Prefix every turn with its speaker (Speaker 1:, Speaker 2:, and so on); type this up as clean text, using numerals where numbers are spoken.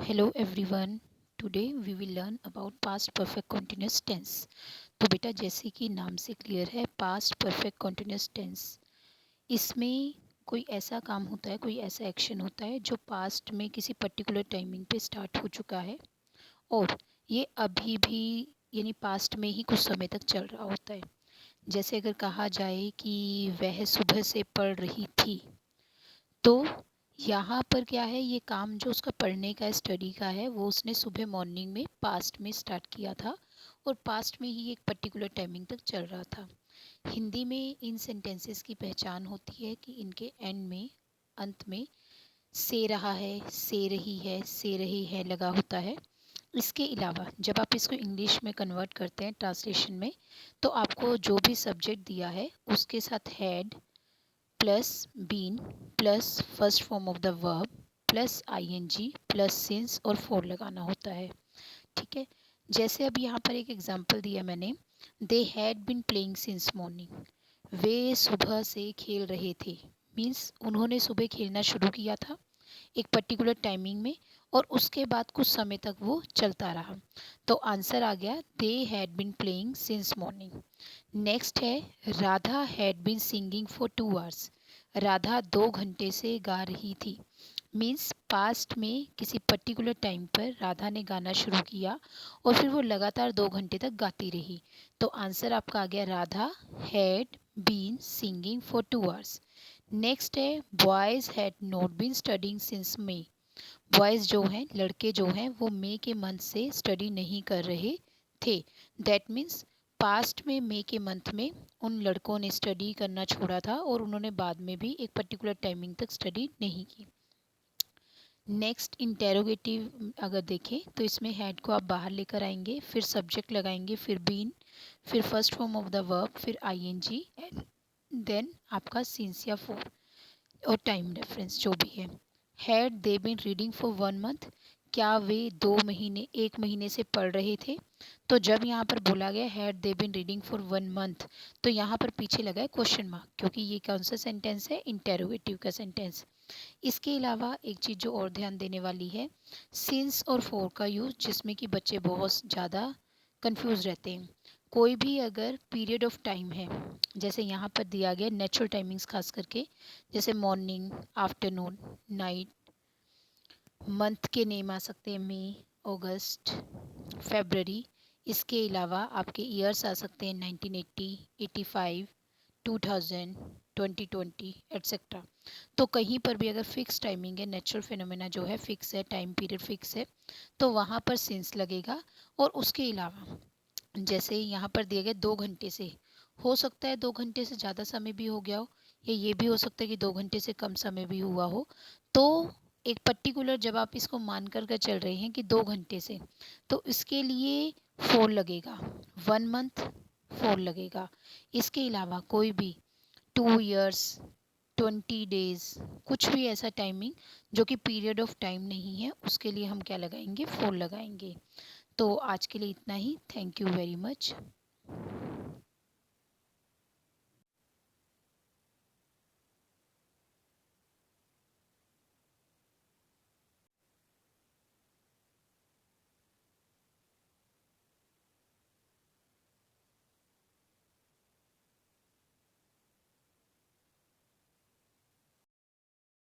Speaker 1: Hello everyone. Today we will learn about past perfect continuous tense. तो बेटा जैसे कि नाम से क्लियर है पास्ट परफेक्ट continuous टेंस, इसमें कोई ऐसा काम होता है, कोई ऐसा एक्शन होता है जो पास्ट में किसी पर्टिकुलर टाइमिंग पे स्टार्ट हो चुका है और ये अभी भी यानी पास्ट में ही कुछ समय तक चल रहा होता है। जैसे अगर कहा जाए कि वह सुबह से पढ़ रही थी, तो यहाँ पर क्या है, ये काम जो उसका पढ़ने का स्टडी का है वो उसने सुबह मॉर्निंग में पास्ट में स्टार्ट किया था और पास्ट में ही एक पर्टिकुलर टाइमिंग तक चल रहा था। हिंदी में इन सेंटेंसेस की पहचान होती है कि इनके एंड में, अंत में से रहा है, से रही है, से रही है लगा होता है। इसके अलावा जब आप इसको इंग्लिश में कन्वर्ट करते हैं ट्रांसलेशन में, तो आपको जो भी सब्जेक्ट दिया है उसके साथ had plus been plus first form of the verb plus ING plus since और फोर लगाना होता है। ठीक है, जैसे अभी यहाँ पर एक एग्जांपल दिया मैंने, they had been playing since morning, वे सुबह से खेल रहे थे। मीन्स उन्होंने सुबह खेलना शुरू किया था एक पर्टिकुलर टाइमिंग में और उसके बाद कुछ समय तक वो चलता रहा। तो आंसर आ गया they had been playing since morning. Next है Radha had been singing for 2 hours, Radha 2 घंटे से गा रही थी। मीन्स पास्ट में किसी पर्टिकुलर टाइम पर राधा ने गाना शुरू किया और फिर वो लगातार 2 घंटे तक गाती रही। तो आंसर आपका आ गया Radha had been singing for 2 hours. Next है boys had not been studying since May, boys जो हैं, लड़के जो हैं, वो मई के मंथ से स्टडी नहीं कर रहे थे। दैट मीन्स पास्ट में मई के मंथ में उन लड़कों ने स्टडी करना छोड़ा था और उन्होंने बाद में भी एक पर्टिकुलर टाइमिंग तक स्टडी नहीं की। नेक्स्ट इंटेरोगेटिव अगर देखें तो इसमें हैड को आप बाहर लेकर आएंगे, फिर सब्जेक्ट लगाएंगे, फिर बीन, फिर first form of the verb, फिर आईएनजी एंड देन आपका सिंस या फोर और टाइम रेफरेंस जो भी है। Had they been reading for 1 month, क्या वे 2 महीने, 1 महीने से पढ़ रहे थे। तो जब यहाँ पर बोला गया had they been reading for 1 month, तो यहाँ पर पीछे लगा है क्वेश्चन मार्क, क्योंकि ये कौन सा सेंटेंस है, इंटेरोगेटिव का सेंटेंस। इसके अलावा एक चीज़ जो और ध्यान देने वाली है, सिंस और फोर का यूज़, जिसमें कि बच्चे बहुत ज़्यादा कंफ्यूज रहते हैं। कोई भी अगर पीरियड ऑफ टाइम है, जैसे यहाँ पर दिया गया नेचुरल टाइमिंग्स खास करके, जैसे मॉर्निंग, आफ्टरनून, नाइट, मंथ के नेम आ सकते हैं मई, अगस्त, फेबररी। इसके अलावा आपके ईयर्स आ सकते हैं 1980, 85, 2000, 2020 एट्सेट्रा। तो कहीं पर भी अगर फिक्स टाइमिंग है, नेचुरल फिनोमेना जो है फिक्स है, टाइम पीरियड फिक्स है, तो वहाँ पर सिंस लगेगा। और उसके अलावा जैसे यहाँ पर दिए गए 2 घंटे से, हो सकता है 2 घंटे से ज़्यादा समय भी हो गया हो, या ये भी हो सकता है कि 2 घंटे से कम समय भी हुआ हो। तो एक पर्टिकुलर जब आप इसको मान कर के चल रहे हैं कि 2 घंटे से, तो इसके लिए फोर लगेगा, 1 मंथ फोर लगेगा। इसके अलावा कोई भी 2 ईयर्स, 20 डेज, कुछ भी ऐसा टाइमिंग जो कि पीरियड ऑफ टाइम नहीं है, उसके लिए हम क्या लगाएंगे, फोर लगाएंगे। तो आज के लिए इतना ही। Thank you very much.